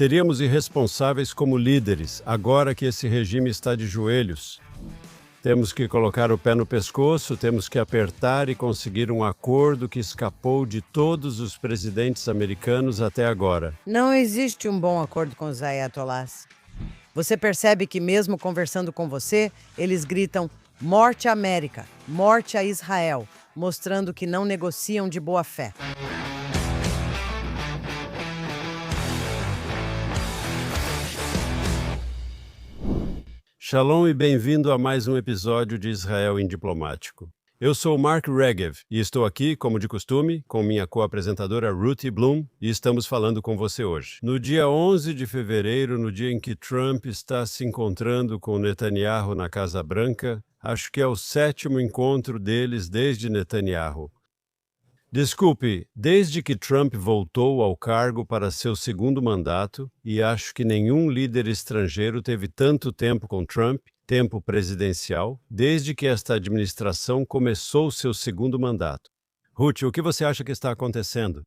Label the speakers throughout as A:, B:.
A: Seríamos irresponsáveis como líderes, agora que esse regime está de joelhos. Temos que colocar o pé no pescoço, temos que apertar e conseguir um acordo que escapou de todos os presidentes americanos até agora.
B: Não existe um bom acordo com os ayatollahs. Você percebe que mesmo conversando com você, eles gritam morte à América, morte a Israel, mostrando que não negociam de boa fé.
A: Shalom e bem-vindo a mais um episódio de Israel em Diplomático. Eu sou Mark Regev e estou aqui, como de costume, com minha co-apresentadora Ruthie Bloom e estamos falando com você hoje. No dia 11 de fevereiro, no dia em que Trump está se encontrando com Netanyahu na Casa Branca, acho que é o 7º encontro deles desde Netanyahu. Desculpe, desde que Trump voltou ao cargo para seu segundo mandato, e acho que nenhum líder estrangeiro teve tanto tempo com Trump, tempo presidencial, desde que esta administração começou seu segundo mandato. Ruth, o que você acha que está acontecendo?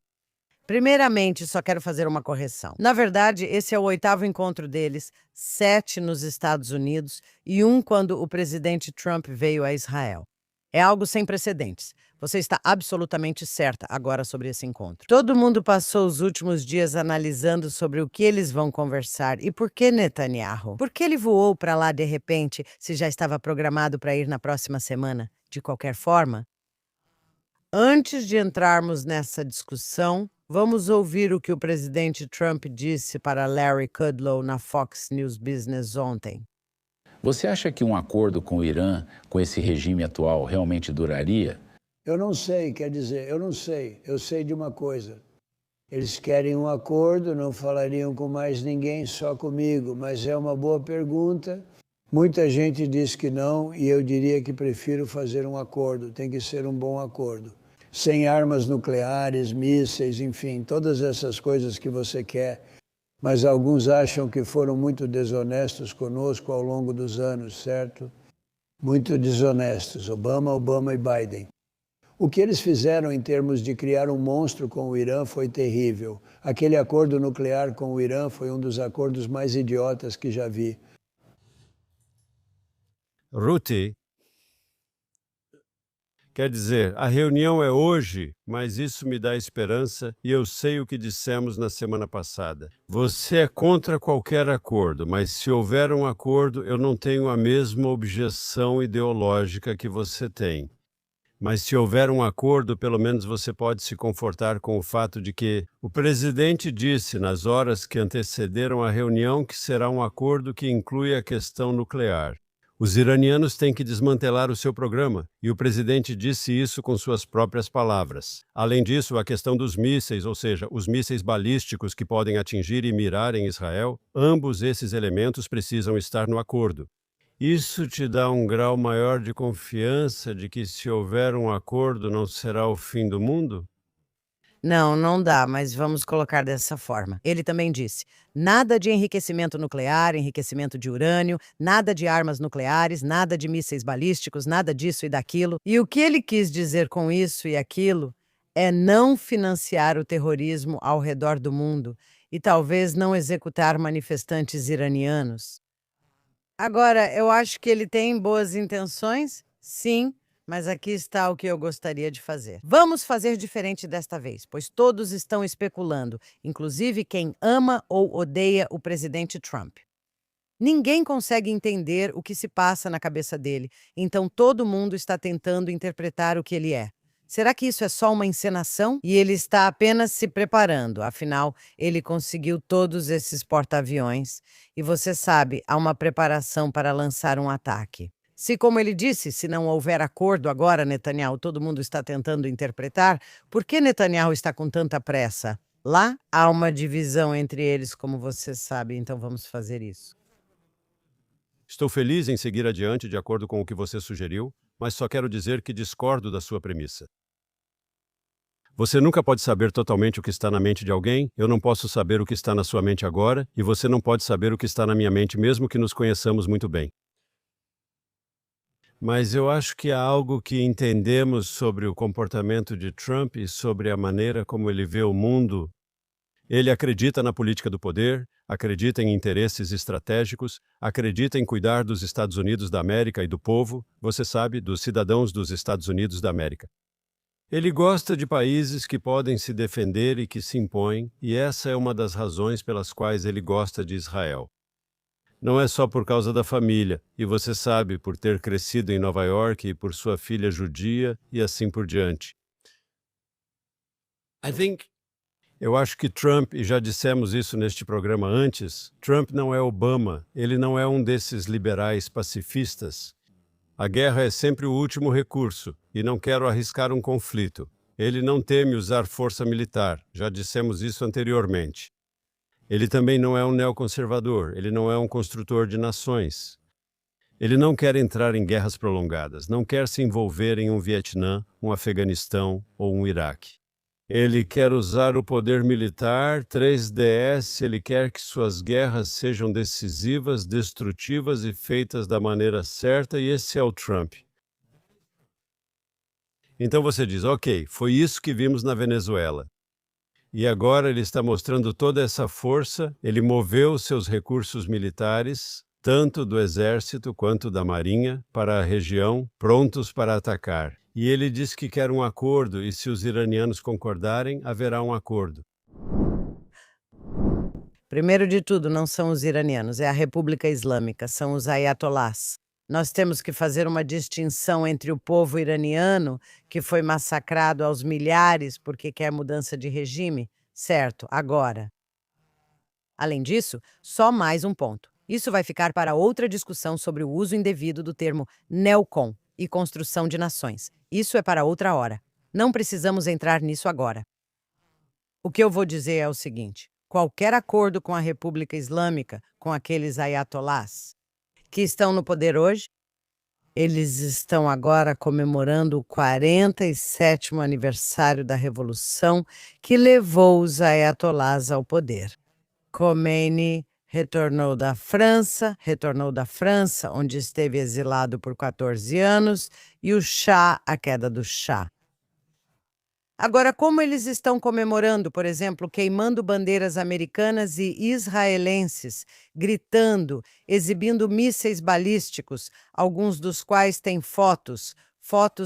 B: Primeiramente, só quero fazer uma correção. Na verdade, esse é o 8º encontro deles, 7 nos Estados Unidos e 1 quando o presidente Trump veio a Israel. É algo sem precedentes. Você está absolutamente certa agora sobre esse encontro. Todo mundo passou os últimos dias analisando sobre o que eles vão conversar e por que Netanyahu. Por que ele voou para lá de repente, se já estava programado para ir na próxima semana? De qualquer forma, antes de entrarmos nessa discussão, vamos ouvir o que o presidente Trump disse para Larry Kudlow na Fox News Business ontem.
C: Você acha que um acordo com o Irã, com esse regime atual, realmente duraria?
D: Eu não sei, quer dizer, eu não sei. Eu sei de uma coisa. Eles querem um acordo, não falariam com mais ninguém, só comigo. Mas é uma boa pergunta. Muita gente diz que não e eu diria que prefiro fazer um acordo. Tem que ser um bom acordo. Sem armas nucleares, mísseis, enfim, todas essas coisas que você quer. Mas alguns acham que foram muito desonestos conosco ao longo dos anos, certo? Muito desonestos, Obama e Biden. O que eles fizeram em termos de criar um monstro com o Irã foi terrível. Aquele acordo nuclear com o Irã foi um dos acordos mais idiotas que já vi.
A: Ruthie, quer dizer, a reunião é hoje, mas isso me dá esperança e eu sei o que dissemos na semana passada. Você é contra qualquer acordo, mas se houver um acordo, eu não tenho a mesma objeção ideológica que você tem. Mas se houver um acordo, pelo menos você pode se confortar com o fato de que o presidente disse nas horas que antecederam a reunião que será um acordo que inclui a questão nuclear. Os iranianos têm que desmantelar o seu programa, e o presidente disse isso com suas próprias palavras. Além disso, a questão dos mísseis, ou seja, os mísseis balísticos que podem atingir e mirar em Israel, ambos esses elementos precisam estar no acordo. Isso te dá um grau maior de confiança de que se houver um acordo não será o fim do mundo?
B: Não, não dá, mas vamos colocar dessa forma. Ele também disse: nada de enriquecimento nuclear, enriquecimento de urânio, nada de armas nucleares, nada de mísseis balísticos, nada disso e daquilo. E o que ele quis dizer com isso e aquilo é não financiar o terrorismo ao redor do mundo e talvez não executar manifestantes iranianos. Agora, eu acho que ele tem boas intenções, sim. Mas aqui está o que eu gostaria de fazer. Vamos fazer diferente desta vez, pois todos estão especulando, inclusive quem ama ou odeia o presidente Trump. Ninguém consegue entender o que se passa na cabeça dele, então todo mundo está tentando interpretar o que ele é. Será que isso é só uma encenação? E ele está apenas se preparando, afinal, ele conseguiu todos esses porta-aviões. E você sabe, há uma preparação para lançar um ataque. Se, como ele disse, se não houver acordo agora, Netanyahu, todo mundo está tentando interpretar, por que Netanyahu está com tanta pressa? Lá há uma divisão entre eles, como você sabe, então vamos fazer isso.
A: Estou feliz em seguir adiante de acordo com o que você sugeriu, mas só quero dizer que discordo da sua premissa. Você nunca pode saber totalmente o que está na mente de alguém, eu não posso saber o que está na sua mente agora, e você não pode saber o que está na minha mente mesmo que nos conheçamos muito bem. Mas eu acho que há algo que entendemos sobre o comportamento de Trump e sobre a maneira como ele vê o mundo, Ele acredita na política do poder, acredita em interesses estratégicos, acredita em cuidar dos Estados Unidos da América e do povo, você sabe, dos cidadãos dos Estados Unidos da América. Ele gosta de países que podem se defender e que se impõem, e essa é uma das razões pelas quais ele gosta de Israel. Não é só por causa da família, e você sabe, por ter crescido em Nova York e por sua filha judia e assim por diante. Eu acho que Trump, e já dissemos isso neste programa antes, Trump não é Obama, ele não é um desses liberais pacifistas. A guerra é sempre o último recurso, e não quero arriscar um conflito. Ele não teme usar força militar, já dissemos isso anteriormente. Ele também não é um neoconservador, ele não é um construtor de nações. Ele não quer entrar em guerras prolongadas, não quer se envolver em um Vietnã, um Afeganistão ou um Iraque. Ele quer usar o poder militar, 3DS, ele quer que suas guerras sejam decisivas, destrutivas e feitas da maneira certa, e esse é o Trump. Então você diz, ok, foi isso que vimos na Venezuela. E agora ele está mostrando toda essa força, ele moveu seus recursos militares, tanto do exército quanto da marinha, para a região, prontos para atacar. E ele diz que quer um acordo, e se os iranianos concordarem, haverá um acordo.
B: Primeiro de tudo, não são os iranianos, é a República Islâmica, são os ayatolás. Nós temos que fazer uma distinção entre o povo iraniano, que foi massacrado aos milhares porque quer mudança de regime, certo, agora. Além disso, só mais um ponto. Isso vai ficar para outra discussão sobre o uso indevido do termo neocon e construção de nações. Isso é para outra hora. Não precisamos entrar nisso agora. O que eu vou dizer é o seguinte: qualquer acordo com a República Islâmica, com aqueles ayatolás que estão no poder hoje, eles estão agora comemorando o 47º aniversário da Revolução que levou os ayatolás ao poder. Khomeini retornou da França, onde esteve exilado por 14 anos, e o Shah, a queda do Shah. Agora, como eles estão comemorando, por exemplo, queimando bandeiras americanas e israelenses, gritando, exibindo mísseis balísticos, alguns dos quais têm fotos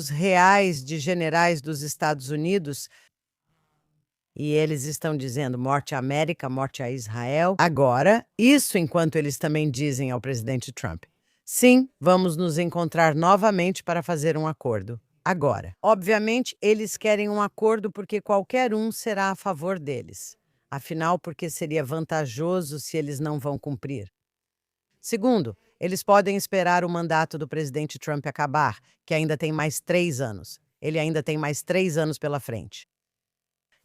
B: reais de generais dos Estados Unidos, e eles estão dizendo morte à América, morte a Israel. Agora, isso enquanto eles também dizem ao presidente Trump: sim, vamos nos encontrar novamente para fazer um acordo. Agora, obviamente, eles querem um acordo porque qualquer um será a favor deles. Afinal, porque seria vantajoso se eles não vão cumprir. Segundo, eles podem esperar o mandato do presidente Trump acabar, que ainda tem mais 3 anos. Ele ainda tem mais 3 anos pela frente.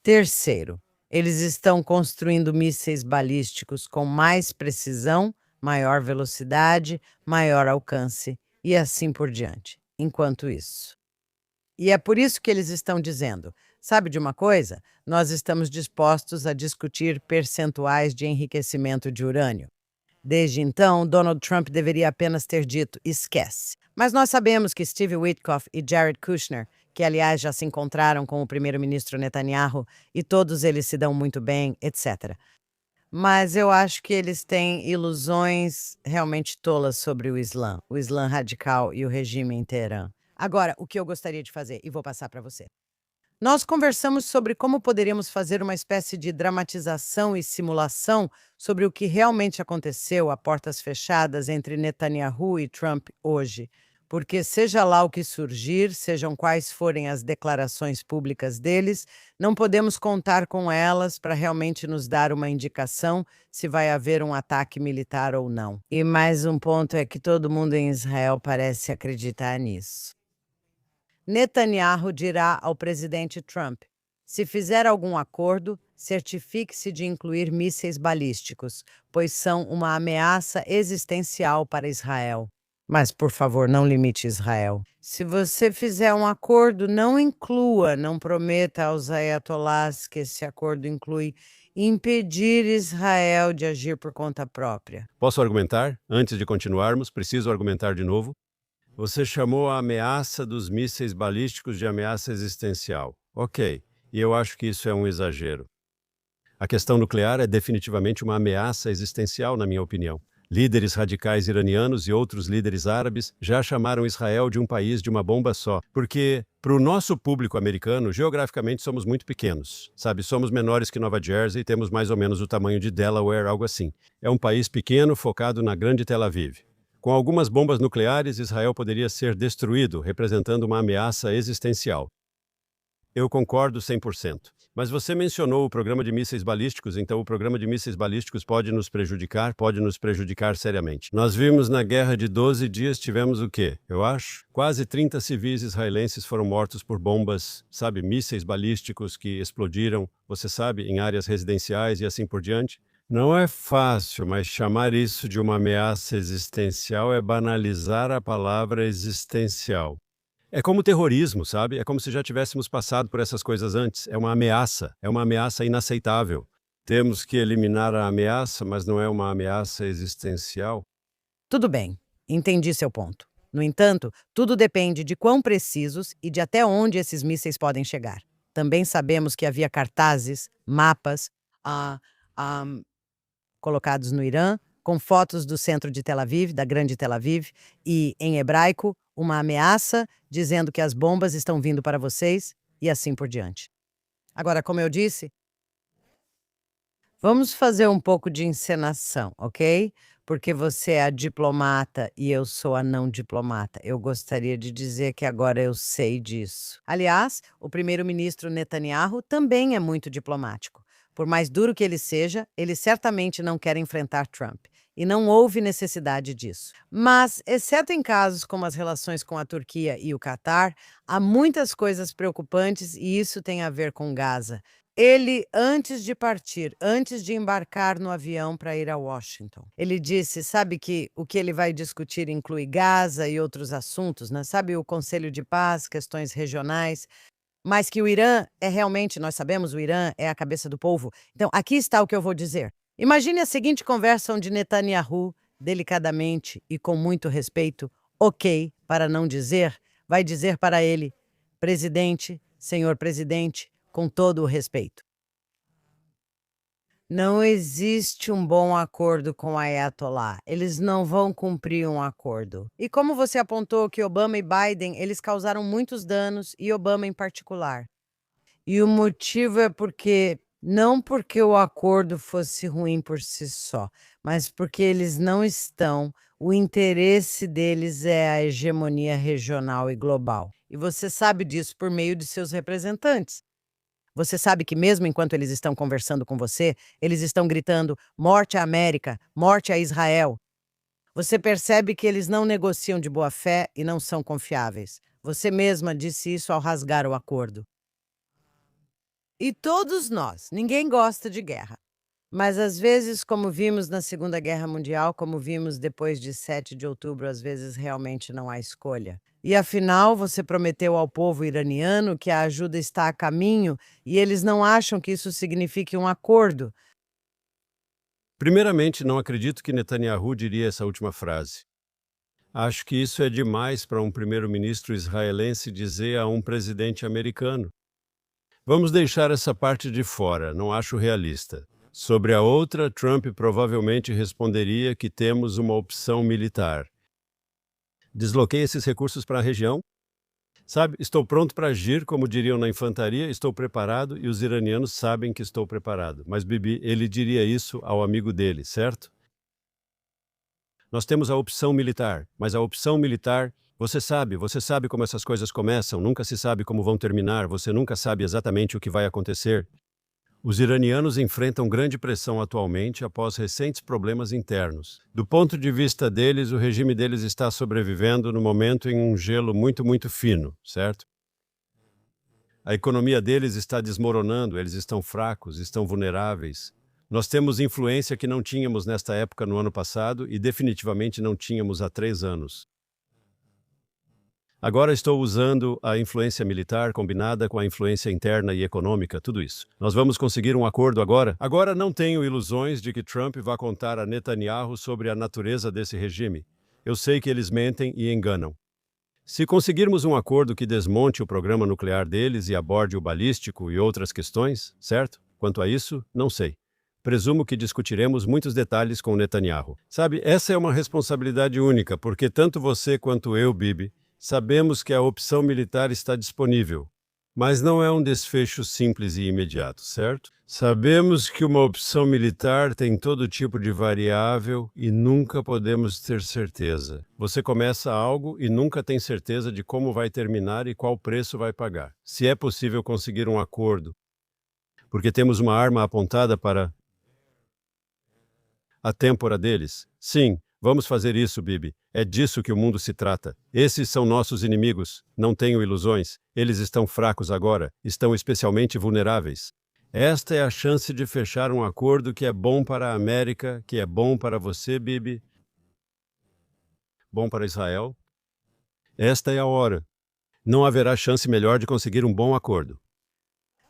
B: Terceiro, eles estão construindo mísseis balísticos com mais precisão, maior velocidade, maior alcance e assim por diante. Enquanto isso. E é por isso que eles estão dizendo: sabe de uma coisa? Nós estamos dispostos a discutir percentuais de enriquecimento de urânio. Desde então, Donald Trump deveria apenas ter dito: esquece. Mas nós sabemos que Steve Witkoff e Jared Kushner, que aliás já se encontraram com o primeiro-ministro Netanyahu, e todos eles se dão muito bem, etc. Mas eu acho que eles têm ilusões realmente tolas sobre o Islã radical e o regime em Teherã. Agora, o que eu gostaria de fazer, e vou passar para você. Nós conversamos sobre como poderíamos fazer uma espécie de dramatização e simulação sobre o que realmente aconteceu a portas fechadas entre Netanyahu e Trump hoje. Porque seja lá o que surgir, sejam quais forem as declarações públicas deles, não podemos contar com elas para realmente nos dar uma indicação se vai haver um ataque militar ou não. E mais um ponto é que todo mundo em Israel parece acreditar nisso. Netanyahu dirá ao presidente Trump: se fizer algum acordo, certifique-se de incluir mísseis balísticos, pois são uma ameaça existencial para Israel. Mas, por favor, não limite Israel. Se você fizer um acordo, não prometa aos ayatolás que esse acordo inclui impedir Israel de agir por conta própria.
A: Posso argumentar? Antes de continuarmos, preciso argumentar de novo. Você chamou a ameaça dos mísseis balísticos de ameaça existencial. Ok, e eu acho que isso é um exagero. A questão nuclear é definitivamente uma ameaça existencial, na minha opinião. Líderes radicais iranianos e outros líderes árabes já chamaram Israel de um país de uma bomba só, porque, para o nosso público americano, geograficamente somos muito pequenos. Sabe, somos menores que Nova Jersey e temos mais ou menos o tamanho de Delaware, algo assim. É um país pequeno focado na grande Tel Aviv. Com algumas bombas nucleares, Israel poderia ser destruído, representando uma ameaça existencial. Eu concordo 100%. Mas você mencionou o programa de mísseis balísticos, então o programa de mísseis balísticos pode nos prejudicar seriamente. Nós vimos na guerra de 12 dias, tivemos o quê? Eu acho? Quase 30 civis israelenses foram mortos por bombas, sabe, mísseis balísticos que explodiram, você sabe, em áreas residenciais e assim por diante. Não é fácil, mas chamar isso de uma ameaça existencial é banalizar a palavra existencial. É como terrorismo, sabe? É como se já tivéssemos passado por essas coisas antes. É uma ameaça inaceitável. Temos que eliminar a ameaça, mas não é uma ameaça existencial.
B: Tudo bem, entendi seu ponto. No entanto, tudo depende de quão precisos e de até onde esses mísseis podem chegar. Também sabemos que havia cartazes, mapas, colocados no Irã, com fotos do centro de Tel Aviv, da grande Tel Aviv, e, em hebraico, uma ameaça dizendo que as bombas estão vindo para vocês e assim por diante. Agora, como eu disse, vamos fazer um pouco de encenação, ok? Porque você é a diplomata e eu sou a não diplomata. Eu gostaria de dizer que agora eu sei disso. Aliás, o primeiro-ministro Netanyahu também é muito diplomático. Por mais duro que ele seja, ele certamente não quer enfrentar Trump. E não houve necessidade disso. Mas, exceto em casos como as relações com a Turquia e o Catar, há muitas coisas preocupantes e isso tem a ver com Gaza. Ele, antes de partir, antes de embarcar no avião para ir a Washington, ele disse, sabe que o que ele vai discutir inclui Gaza e outros assuntos, né? Sabe, o Conselho de Paz, questões regionais, mas que o Irã é realmente, nós sabemos, o Irã é a cabeça do povo. Então, aqui está o que eu vou dizer. Imagine a seguinte conversa onde Netanyahu, delicadamente e com muito respeito, ok, para não dizer, vai dizer para ele, presidente, senhor presidente, com todo o respeito. Não existe um bom acordo com o Ayatollah. Eles não vão cumprir um acordo. E como você apontou que Obama e Biden, eles causaram muitos danos, e Obama em particular. E o motivo é não porque o acordo fosse ruim por si só, mas porque eles não estão, o interesse deles é a hegemonia regional e global. E você sabe disso por meio de seus representantes. Você sabe que mesmo enquanto eles estão conversando com você, eles estão gritando morte à América, morte a Israel. Você percebe que eles não negociam de boa fé e não são confiáveis. Você mesma disse isso ao rasgar o acordo. E todos nós, ninguém gosta de guerra. Mas às vezes, como vimos na Segunda Guerra Mundial, como vimos depois de 7 de outubro, às vezes realmente não há escolha. E afinal, você prometeu ao povo iraniano que a ajuda está a caminho e eles não acham que isso signifique um acordo.
A: Primeiramente, não acredito que Netanyahu diria essa última frase. Acho que isso é demais para um primeiro-ministro israelense dizer a um presidente americano. Vamos deixar essa parte de fora, não acho realista. Sobre a outra, Trump provavelmente responderia que temos uma opção militar. Desloquei esses recursos para a região? Sabe, estou pronto para agir, como diriam na infantaria, estou preparado e os iranianos sabem que estou preparado. Mas Bibi, ele diria isso ao amigo dele, certo? Nós temos a opção militar, mas a opção militar, você sabe como essas coisas começam, nunca se sabe como vão terminar, você nunca sabe exatamente o que vai acontecer. Os iranianos enfrentam grande pressão atualmente após recentes problemas internos. Do ponto de vista deles, o regime deles está sobrevivendo no momento em um gelo muito fino, certo? A economia deles está desmoronando, eles estão fracos, estão vulneráveis. Nós temos influência que não tínhamos nesta época no ano passado e definitivamente não tínhamos há 3 anos. Agora estou usando a influência militar combinada com a influência interna e econômica, tudo isso. Nós vamos conseguir um acordo agora? Agora não tenho ilusões de que Trump vá contar a Netanyahu sobre a natureza desse regime. Eu sei que eles mentem e enganam. Se conseguirmos um acordo que desmonte o programa nuclear deles e aborde o balístico e outras questões, certo? Quanto a isso, não sei. Presumo que discutiremos muitos detalhes com Netanyahu. Sabe, essa é uma responsabilidade única, porque tanto você quanto eu, Bibi, sabemos que a opção militar está disponível. Mas não é um desfecho simples e imediato, certo? Sabemos que uma opção militar tem todo tipo de variável e nunca podemos ter certeza. Você começa algo e nunca tem certeza de como vai terminar e qual preço vai pagar. Se é possível conseguir um acordo, porque temos uma arma apontada para a têmpora deles. Sim, vamos fazer isso, Bibi. É disso que o mundo se trata. Esses são nossos inimigos. Não tenho ilusões. Eles estão fracos agora. Estão especialmente vulneráveis. Esta é a chance de fechar um acordo que é bom para a América, que é bom para você, Bibi, bom para Israel. Esta é a hora. Não haverá chance melhor de conseguir um bom acordo.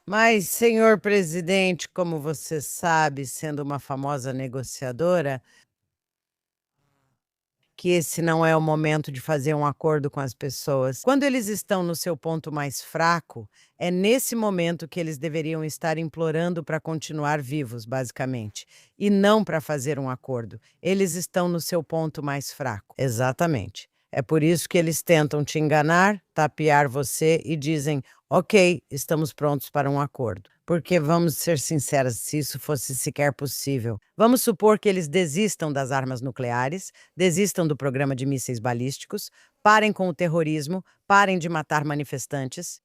B: Mas, senhor presidente, como você sabe, sendo uma famosa negociadora, que esse não é o momento de fazer um acordo com as pessoas. Quando eles estão no seu ponto mais fraco, é nesse momento que eles deveriam estar implorando para continuar vivos, basicamente, e não para fazer um acordo. Eles estão no seu ponto mais fraco. Exatamente. É por isso que eles tentam te enganar, tapear você e dizem: ok, estamos prontos para um acordo. Porque, vamos ser sinceros, se isso fosse sequer possível, vamos supor que eles desistam das armas nucleares, desistam do programa de mísseis balísticos, parem com o terrorismo, parem de matar manifestantes.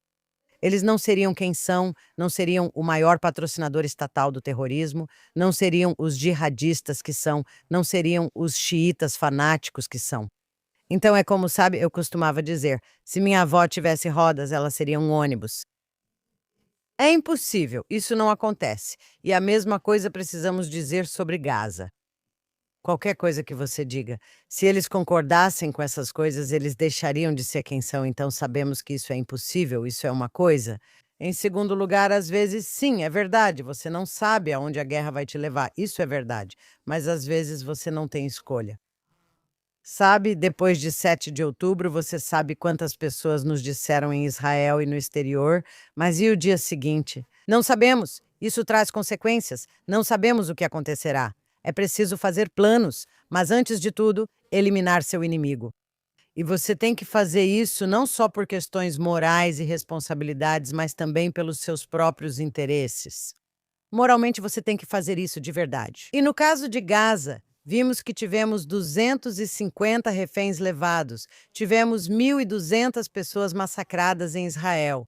B: Eles não seriam quem são, não seriam o maior patrocinador estatal do terrorismo, não seriam os jihadistas que são, não seriam os xiitas fanáticos que são. Então é como, sabe, eu costumava dizer, se minha avó tivesse rodas, ela seria um ônibus. É impossível, isso não acontece. E a mesma coisa precisamos dizer sobre Gaza. Qualquer coisa que você diga, se eles concordassem com essas coisas, eles deixariam de ser quem são, então sabemos que isso é impossível, isso é uma coisa. Em segundo lugar, às vezes, sim, é verdade, você não sabe aonde a guerra vai te levar, isso é verdade, mas às vezes você não tem escolha. Sabe, depois de 7 de outubro, você sabe quantas pessoas nos disseram em Israel e no exterior, mas e o dia seguinte? Não sabemos. Isso traz consequências. Não sabemos o que acontecerá. É preciso fazer planos, mas antes de tudo, eliminar seu inimigo. E você tem que fazer isso não só por questões morais e responsabilidades, mas também pelos seus próprios interesses. Moralmente, você tem que fazer isso de verdade. E no caso de Gaza, vimos que tivemos 250 reféns levados, tivemos 1.200 pessoas massacradas em Israel.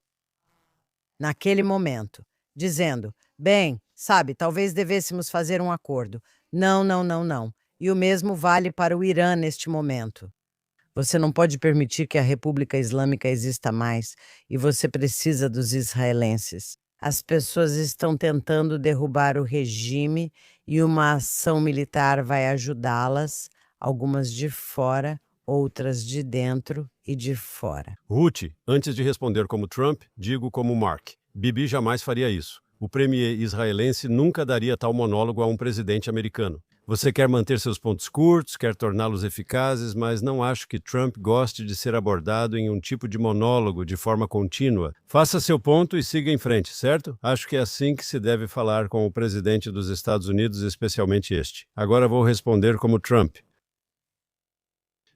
B: Naquele momento, dizendo, bem, sabe, talvez devêssemos fazer um acordo. Não, não, não, não. E o mesmo vale para o Irã neste momento. Você não pode permitir que a República Islâmica exista mais, e você precisa dos israelenses. As pessoas estão tentando derrubar o regime e uma ação militar vai ajudá-las, algumas de fora, outras de dentro e de fora.
A: Ruth, antes de responder como Trump, digo como Mark. Bibi jamais faria isso. O premier israelense nunca daria tal monólogo a um presidente americano. Você quer manter seus pontos curtos, quer torná-los eficazes, mas não acho que Trump goste de ser abordado em um tipo de monólogo de forma contínua. Faça seu ponto e siga em frente, certo? Acho que é assim que se deve falar com o presidente dos Estados Unidos, especialmente este. Agora vou responder como Trump.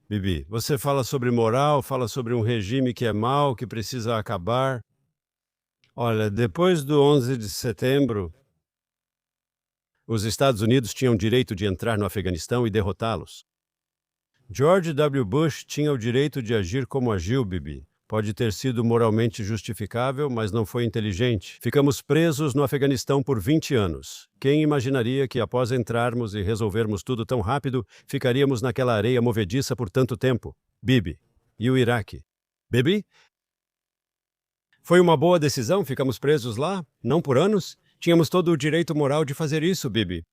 A: Bibi, você fala sobre moral, fala sobre um regime que é mau, que precisa acabar. Olha, depois do 11 de setembro, os Estados Unidos tinham direito de entrar no Afeganistão e derrotá-los. George W. Bush tinha o direito de agir como agiu, Bibi. Pode ter sido moralmente justificável, mas não foi inteligente. Ficamos presos no Afeganistão por 20 anos. Quem imaginaria que após entrarmos e resolvermos tudo tão rápido, ficaríamos naquela areia movediça por tanto tempo? Bibi. E o Iraque? Bibi? Foi uma boa decisão, ficamos presos lá, não por anos? Tínhamos todo o direito moral de fazer isso, Bibi.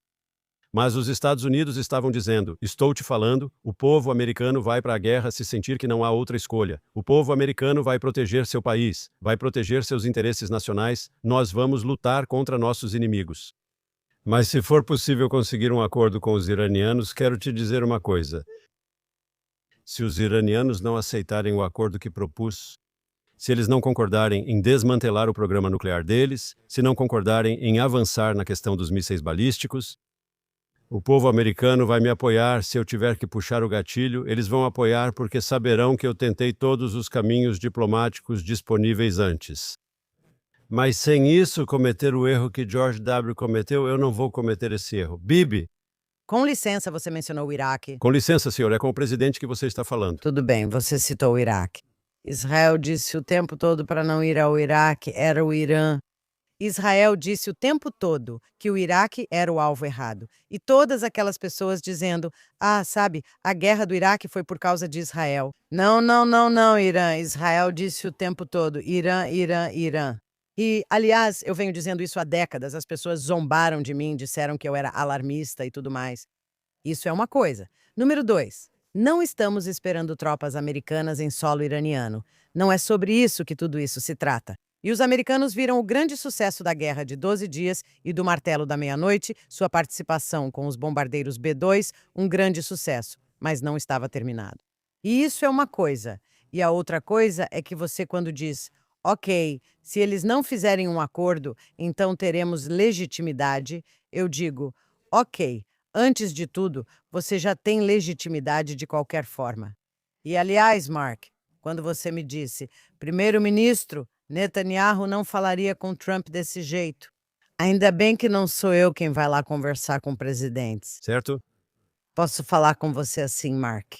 A: Mas os Estados Unidos estavam dizendo, estou te falando, o povo americano vai para a guerra se sentir que não há outra escolha. O povo americano vai proteger seu país, vai proteger seus interesses nacionais, nós vamos lutar contra nossos inimigos. Mas se for possível conseguir um acordo com os iranianos, quero te dizer uma coisa. Se os iranianos não aceitarem o acordo que propus, se eles não concordarem em desmantelar o programa nuclear deles, se não concordarem em avançar na questão dos mísseis balísticos. O povo americano vai me apoiar se eu tiver que puxar o gatilho, eles vão apoiar porque saberão que eu tentei todos os caminhos diplomáticos disponíveis antes. Mas sem isso, cometer o erro que George W. cometeu, eu não vou cometer esse erro. Bibi,
B: Com licença, você mencionou o Iraque.
A: com licença, senhor, é com o presidente que você está falando.
B: Tudo bem, você citou o Iraque. Israel disse o tempo todo para não ir ao Iraque, era o Irã. Israel disse o tempo todo que o Iraque era o alvo errado. E todas aquelas pessoas dizendo, sabe, a guerra do Iraque foi por causa de Israel. Não, não, não, não, Irã. Israel disse o tempo todo, Irã, Irã, Irã. E, aliás, eu venho dizendo isso há décadas. As pessoas zombaram de mim, disseram que eu era alarmista e tudo mais. Isso é uma coisa. Número 2. Não estamos esperando tropas americanas em solo iraniano. Não é sobre isso que tudo isso se trata. E os americanos viram o grande sucesso da Guerra de 12 Dias e do Martelo da Meia-Noite, sua participação com os bombardeiros B-2, um grande sucesso, mas não estava terminado. E isso é uma coisa. E a outra coisa é que você, quando diz, ok, se eles não fizerem um acordo, então teremos legitimidade, eu digo, ok, antes de tudo, você já tem legitimidade de qualquer forma. E, aliás, Mark, quando você me disse, primeiro-ministro, Netanyahu não falaria com Trump desse jeito. Ainda bem que não sou eu quem vai lá conversar com presidentes.
A: Certo?
B: Posso falar com você assim, Mark.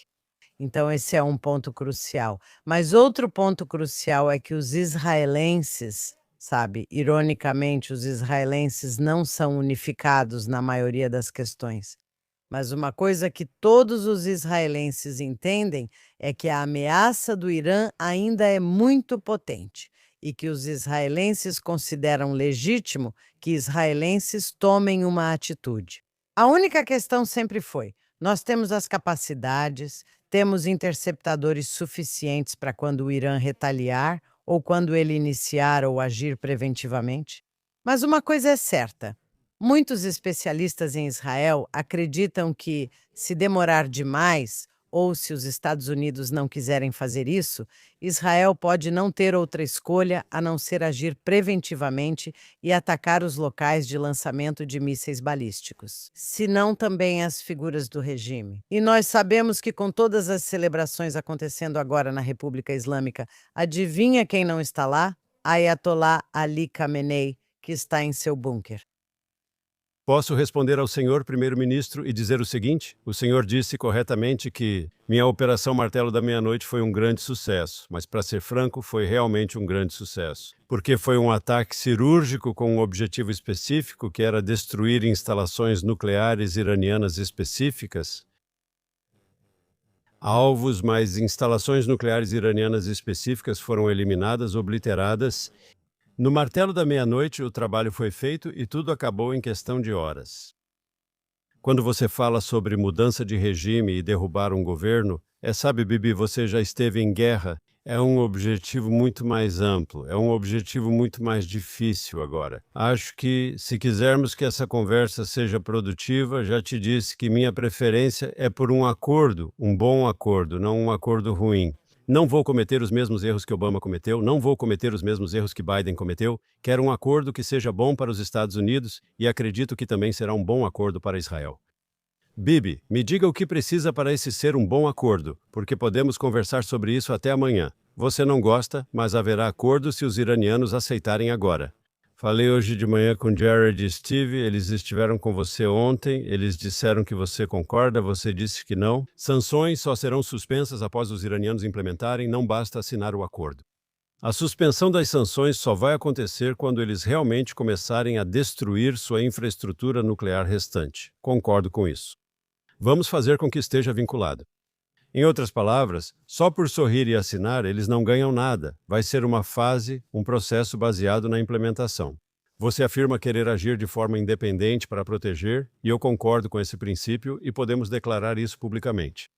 B: Então esse é um ponto crucial. Mas outro ponto crucial é que os israelenses, sabe, ironicamente, os israelenses não são unificados na maioria das questões. Mas uma coisa que todos os israelenses entendem é que a ameaça do Irã ainda é muito potente e que os israelenses consideram legítimo que israelenses tomem uma atitude. A única questão sempre foi: nós temos as capacidades, temos interceptadores suficientes para quando o Irã retaliar ou quando ele iniciar ou agir preventivamente? Mas uma coisa é certa: muitos especialistas em Israel acreditam que, se demorar demais, ou se os Estados Unidos não quiserem fazer isso, Israel pode não ter outra escolha a não ser agir preventivamente e atacar os locais de lançamento de mísseis balísticos, se não também as figuras do regime. E nós sabemos que com todas as celebrações acontecendo agora na República Islâmica, adivinha quem não está lá? Ayatollah Ali Khamenei, que está em seu bunker.
A: Posso responder ao senhor primeiro-ministro e dizer o seguinte? O senhor disse corretamente que minha Operação Martelo da Meia-Noite foi um grande sucesso, mas, para ser franco, foi realmente um grande sucesso. Porque foi um ataque cirúrgico com um objetivo específico, que era destruir instalações nucleares iranianas específicas. Alvos, mas instalações nucleares iranianas específicas foram eliminadas, obliteradas. No Martelo da Meia-Noite, o trabalho foi feito e tudo acabou em questão de horas. Quando você fala sobre mudança de regime e derrubar um governo, sabe, Bibi, você já esteve em guerra. É um objetivo muito mais amplo, é um objetivo muito mais difícil agora. Acho que, se quisermos que essa conversa seja produtiva, já te disse que minha preferência é por um acordo, um bom acordo, não um acordo ruim. Não vou cometer os mesmos erros que Obama cometeu, não vou cometer os mesmos erros que Biden cometeu. Quero um acordo que seja bom para os Estados Unidos e acredito que também será um bom acordo para Israel. Bibi, me diga o que precisa para esse ser um bom acordo, porque podemos conversar sobre isso até amanhã. Você não gosta, mas haverá acordo se os iranianos aceitarem agora. Falei hoje de manhã com Jared e Steve, eles estiveram com você ontem, eles disseram que você concorda, você disse que não. Sanções só serão suspensas após os iranianos implementarem, não basta assinar o acordo. A suspensão das sanções só vai acontecer quando eles realmente começarem a destruir sua infraestrutura nuclear restante. Concordo com isso. Vamos fazer com que esteja vinculado. Em outras palavras, só por sorrir e assinar, eles não ganham nada. Vai ser uma fase, um processo baseado na implementação. Você afirma querer agir de forma independente para proteger, e eu concordo com esse princípio e podemos declarar isso publicamente.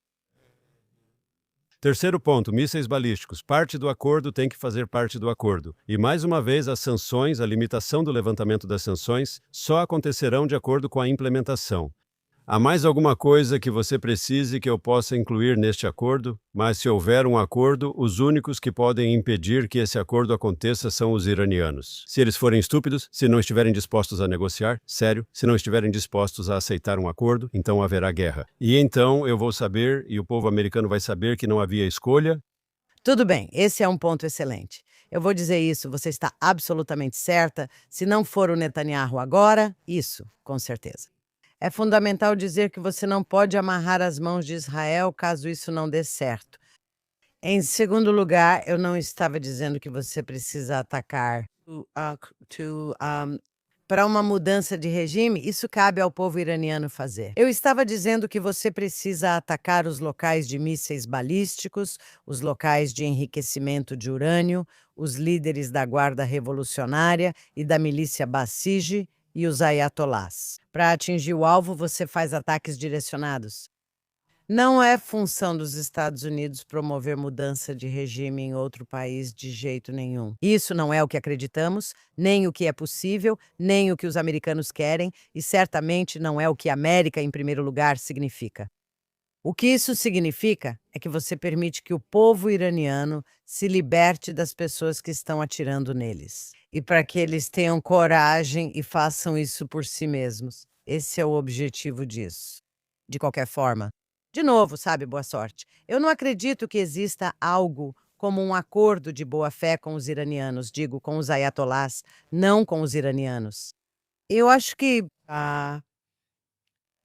A: Terceiro ponto, mísseis balísticos. Parte do acordo tem que fazer parte do acordo. E mais uma vez, as sanções, a limitação do levantamento das sanções, só acontecerão de acordo com a implementação. Há mais alguma coisa que você precise que eu possa incluir neste acordo? Mas se houver um acordo, os únicos que podem impedir que esse acordo aconteça são os iranianos. Se eles forem estúpidos, se não estiverem dispostos a negociar, sério, se não estiverem dispostos a aceitar um acordo, então haverá guerra. E então eu vou saber, e o povo americano vai saber que não havia escolha.
B: Tudo bem, esse é um ponto excelente. Eu vou dizer isso, você está absolutamente certa. Se não for o Netanyahu agora, isso, com certeza. É fundamental dizer que você não pode amarrar as mãos de Israel caso isso não dê certo. Em segundo lugar, eu não estava dizendo que você precisa atacar para uma mudança de regime, isso cabe ao povo iraniano fazer. Eu estava dizendo que você precisa atacar os locais de mísseis balísticos, os locais de enriquecimento de urânio, os líderes da Guarda Revolucionária e da milícia Basij e os ayatolás. Para atingir o alvo, você faz ataques direcionados. Não é função dos Estados Unidos promover mudança de regime em outro país de jeito nenhum. Isso não é o que acreditamos, nem o que é possível, nem o que os americanos querem, e certamente não é o que América, em primeiro lugar, significa. O que isso significa é que você permite que o povo iraniano se liberte das pessoas que estão atirando neles. E para que eles tenham coragem e façam isso por si mesmos. Esse é o objetivo disso. De qualquer forma, de novo, sabe, boa sorte. Eu não acredito que exista algo como um acordo de boa-fé com os iranianos, digo, com os ayatolás, não com os iranianos. Eu acho que,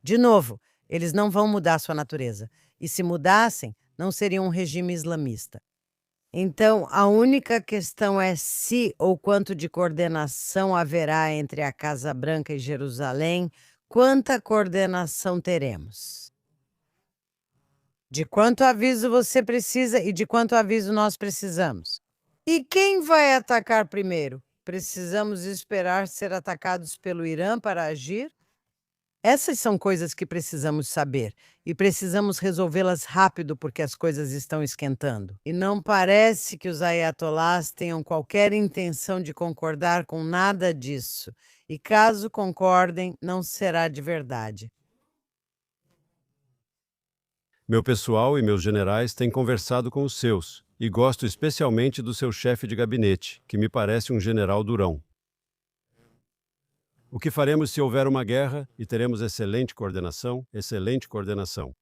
B: de novo, eles não vão mudar sua natureza. E se mudassem, não seria um regime islamista. Então, a única questão é se ou quanto de coordenação haverá entre a Casa Branca e Jerusalém, quanta coordenação teremos. De quanto aviso você precisa e de quanto aviso nós precisamos. E quem vai atacar primeiro? Precisamos esperar ser atacados pelo Irã para agir? Essas são coisas que precisamos saber e precisamos resolvê-las rápido porque as coisas estão esquentando. E não parece que os ayatolás tenham qualquer intenção de concordar com nada disso. E caso concordem, não será de verdade.
A: Meu pessoal e meus generais têm conversado com os seus, e gosto especialmente do seu chefe de gabinete, que me parece um general durão. O que faremos se houver uma guerra e teremos excelente coordenação? Excelente coordenação.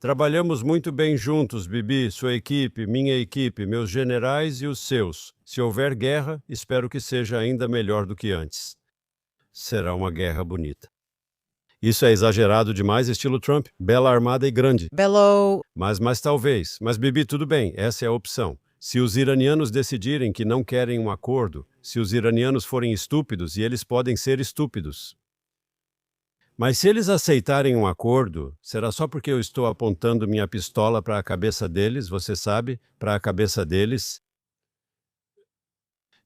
A: Trabalhamos muito bem juntos, Bibi, sua equipe, minha equipe, meus generais e os seus. Se houver guerra, espero que seja ainda melhor do que antes. Será uma guerra bonita. Isso é exagerado demais, estilo Trump, bela armada e grande.
B: Bellow.
A: Mas talvez. Mas, Bibi, tudo bem, essa é a opção. Se os iranianos decidirem que não querem um acordo, se os iranianos forem estúpidos, e eles podem ser estúpidos. Mas se eles aceitarem um acordo, será só porque eu estou apontando minha pistola para a cabeça deles, você sabe, para a cabeça deles?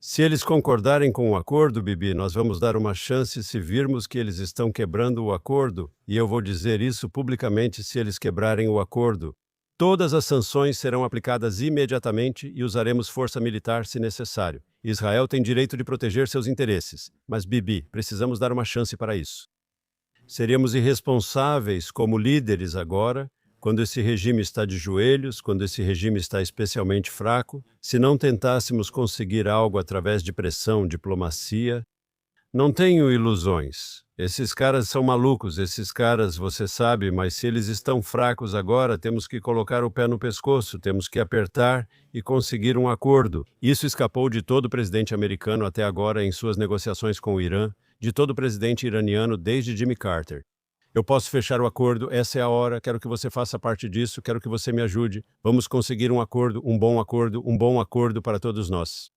A: Se eles concordarem com o acordo, Bibi, nós vamos dar uma chance se virmos que eles estão quebrando o acordo, e eu vou dizer isso publicamente se eles quebrarem o acordo. Todas as sanções serão aplicadas imediatamente e usaremos força militar se necessário. Israel tem direito de proteger seus interesses, mas, Bibi, precisamos dar uma chance para isso. Seríamos irresponsáveis como líderes agora, quando esse regime está de joelhos, quando esse regime está especialmente fraco, se não tentássemos conseguir algo através de pressão, diplomacia. Não tenho ilusões. Esses caras são malucos, esses caras, você sabe, mas se eles estão fracos agora, temos que colocar o pé no pescoço, temos que apertar e conseguir um acordo. Isso escapou de todo presidente americano até agora em suas negociações com o Irã, de todo presidente iraniano desde Jimmy Carter. Eu posso fechar o acordo, essa é a hora, quero que você faça parte disso, quero que você me ajude. Vamos conseguir um acordo, um bom acordo para todos nós.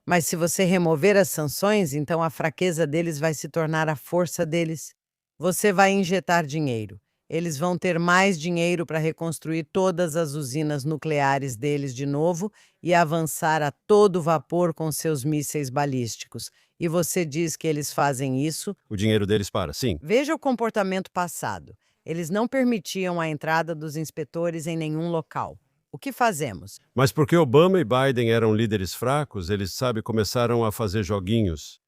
B: Mas se você remover as sanções, então a fraqueza deles vai se tornar a força deles. Você vai injetar dinheiro. Eles vão ter mais dinheiro para reconstruir todas as usinas nucleares deles de novo e avançar a todo vapor com seus mísseis balísticos. E você diz que eles fazem isso?
A: O dinheiro deles para, sim.
B: Veja o comportamento passado. Eles não permitiam a entrada dos inspetores em nenhum local. O que fazemos?
A: Mas porque Obama e Biden eram líderes fracos, eles, começaram a fazer joguinhos.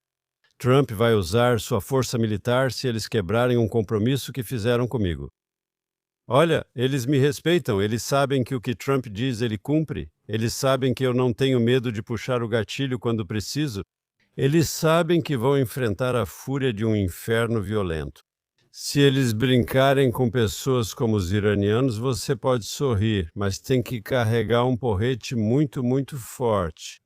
A: Trump vai usar sua força militar se eles quebrarem um compromisso que fizeram comigo. Olha, eles me respeitam, eles sabem que o que Trump diz ele cumpre, eles sabem que eu não tenho medo de puxar o gatilho quando preciso, eles sabem que vão enfrentar a fúria de um inferno violento. Se eles brincarem com pessoas como os iranianos, você pode sorrir, mas tem que carregar um porrete muito, muito forte.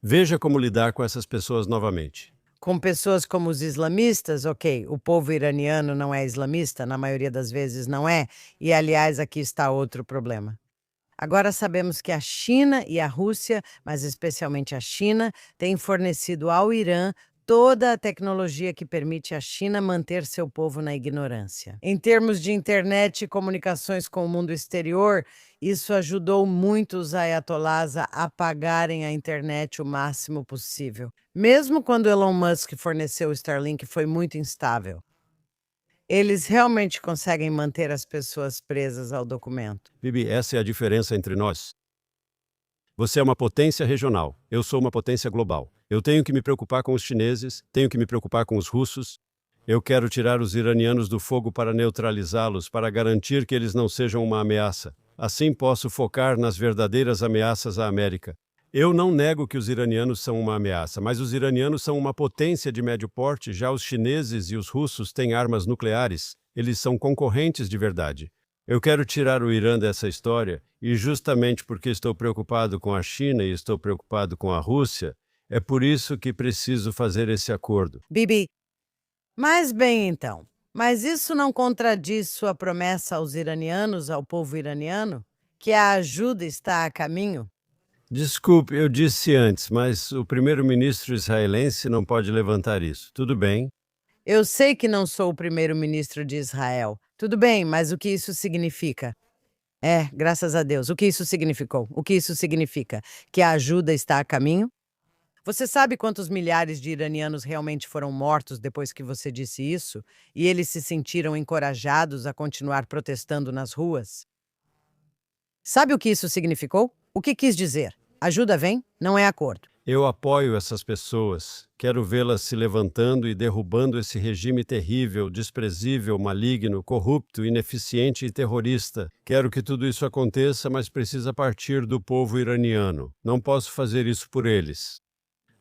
A: Veja como lidar com essas pessoas novamente.
B: Com pessoas como os islamistas, ok, o povo iraniano não é islamista, na maioria das vezes não é, e aliás aqui está outro problema. Agora sabemos que a China e a Rússia, mas especialmente a China, têm fornecido ao Irã toda a tecnologia que permite à China manter seu povo na ignorância. Em termos de internet e comunicações com o mundo exterior, isso ajudou muito os ayatolás a apagarem a internet o máximo possível. Mesmo quando Elon Musk forneceu o Starlink, foi muito instável. Eles realmente conseguem manter as pessoas presas ao documento.
A: Bibi, essa é a diferença entre nós. Você é uma potência regional, eu sou uma potência global. Eu tenho que me preocupar com os chineses, tenho que me preocupar com os russos. Eu quero tirar os iranianos do fogo para neutralizá-los, para garantir que eles não sejam uma ameaça. Assim posso focar nas verdadeiras ameaças à América. Eu não nego que os iranianos são uma ameaça, mas os iranianos são uma potência de médio porte, já os chineses e os russos têm armas nucleares. Eles são concorrentes de verdade. Eu quero tirar o Irã dessa história, e justamente porque estou preocupado com a China e estou preocupado com a Rússia, é por isso que preciso fazer esse acordo.
B: Bibi, mas bem então, mas isso não contradiz sua promessa aos iranianos, ao povo iraniano, que a ajuda está a caminho?
A: Desculpe, eu disse antes, mas o primeiro-ministro israelense não pode levantar isso. Tudo bem?
B: Eu sei que não sou o primeiro-ministro de Israel. Tudo bem, mas o que isso significa? Graças a Deus. O que isso significou? O que isso significa? Que a ajuda está a caminho? Você sabe quantos milhares de iranianos realmente foram mortos depois que você disse isso? E eles se sentiram encorajados a continuar protestando nas ruas? Sabe o que isso significou? O que quis dizer? Ajuda vem, não é acordo.
A: Eu apoio essas pessoas. Quero vê-las se levantando e derrubando esse regime terrível, desprezível, maligno, corrupto, ineficiente e terrorista. Quero que tudo isso aconteça, mas precisa partir do povo iraniano. Não posso fazer isso por eles.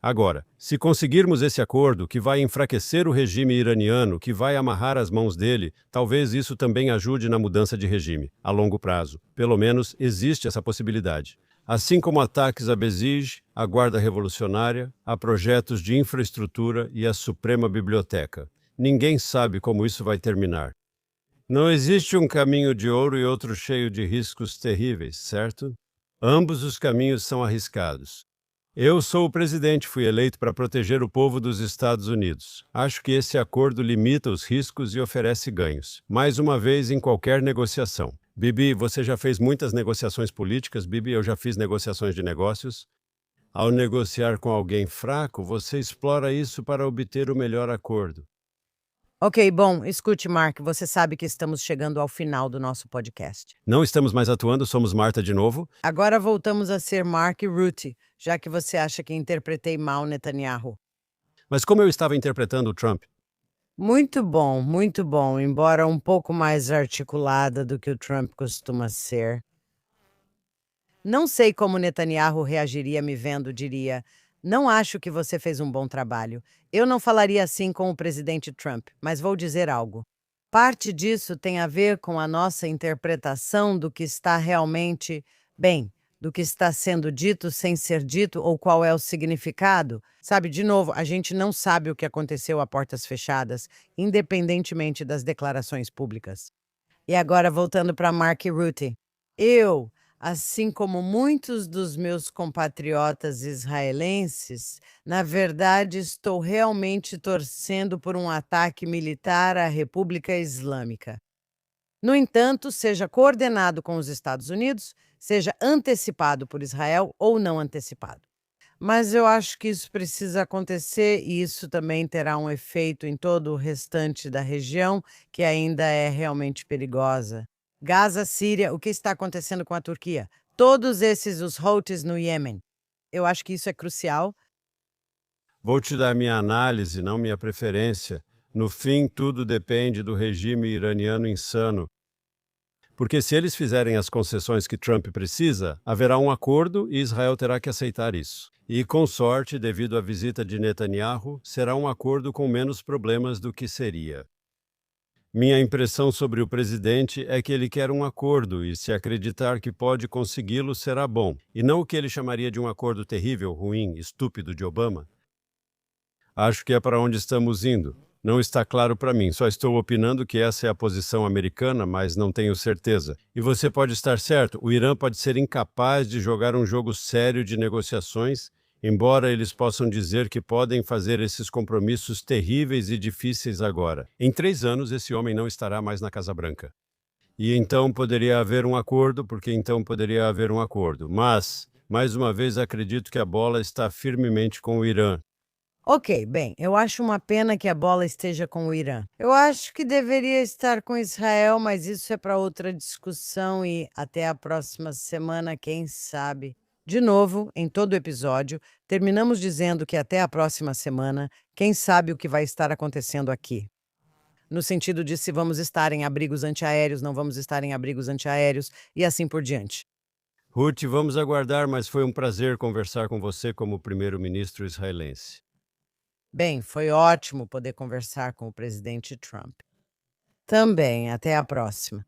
A: Agora, se conseguirmos esse acordo que vai enfraquecer o regime iraniano, que vai amarrar as mãos dele, talvez isso também ajude na mudança de regime, a longo prazo. Pelo menos existe essa possibilidade. Assim como ataques a Bezige, a Guarda Revolucionária, a projetos de infraestrutura e a Suprema Biblioteca. Ninguém sabe como isso vai terminar. Não existe um caminho de ouro e outro cheio de riscos terríveis, certo? Ambos os caminhos são arriscados. Eu sou o presidente, fui eleito para proteger o povo dos Estados Unidos. Acho que esse acordo limita os riscos e oferece ganhos. Mais uma vez, em qualquer negociação. Bibi, você já fez muitas negociações políticas. Bibi, eu já fiz negociações de negócios. Ao negociar com alguém fraco, você explora isso para obter o melhor acordo.
B: Ok, bom, escute, Mark, você sabe que estamos chegando ao final do nosso podcast.
A: Não estamos mais atuando, somos Marta de novo.
B: Agora voltamos a ser Mark Rutte, já que você acha que interpretei mal Netanyahu.
A: Mas como eu estava interpretando o Trump?
B: Muito bom, embora um pouco mais articulada do que o Trump costuma ser. Não sei como Netanyahu reagiria me vendo, diria: não acho que você fez um bom trabalho. Eu não falaria assim com o presidente Trump, mas vou dizer algo. Parte disso tem a ver com a nossa interpretação do que está realmente, do que está sendo dito sem ser dito ou qual é o significado. Sabe, de novo, a gente não sabe o que aconteceu a portas fechadas, independentemente das declarações públicas. E agora, voltando para Mark Rutte. Eu, assim como muitos dos meus compatriotas israelenses, na verdade estou realmente torcendo por um ataque militar à República Islâmica. No entanto, seja coordenado com os Estados Unidos, seja antecipado por Israel ou não antecipado. Mas eu acho que isso precisa acontecer e isso também terá um efeito em todo o restante da região, que ainda é realmente perigosa. Gaza, Síria, o que está acontecendo com a Turquia? Todos esses, os Houthis no Iêmen. Eu acho que isso é crucial.
A: Vou te dar minha análise, não minha preferência. No fim, tudo depende do regime iraniano insano. Porque se eles fizerem as concessões que Trump precisa, haverá um acordo e Israel terá que aceitar isso. E, com sorte, devido à visita de Netanyahu, será um acordo com menos problemas do que seria. Minha impressão sobre o presidente é que ele quer um acordo e, se acreditar que pode consegui-lo, será bom. E não o que ele chamaria de um acordo terrível, ruim, estúpido de Obama. Acho que é para onde estamos indo. Não está claro para mim, só estou opinando que essa é a posição americana, mas não tenho certeza. E você pode estar certo, o Irã pode ser incapaz de jogar um jogo sério de negociações, embora eles possam dizer que podem fazer esses compromissos terríveis e difíceis agora. Em 3 anos, esse homem não estará mais na Casa Branca. E então poderia haver um acordo, porque então poderia haver um acordo. Mas, mais uma vez, acredito que a bola está firmemente com o Irã.
B: Ok, bem, eu acho uma pena que a bola esteja com o Irã. Eu acho que deveria estar com Israel, mas isso é para outra discussão e até a próxima semana, quem sabe. De novo, em todo o episódio, terminamos dizendo que até a próxima semana, quem sabe o que vai estar acontecendo aqui. No sentido de se vamos estar em abrigos antiaéreos, não vamos estar em abrigos antiaéreos e assim por diante.
A: Ruth, vamos aguardar, mas foi um prazer conversar com você como primeiro-ministro israelense.
B: Bem, foi ótimo poder conversar com o presidente Trump. Também, até a próxima.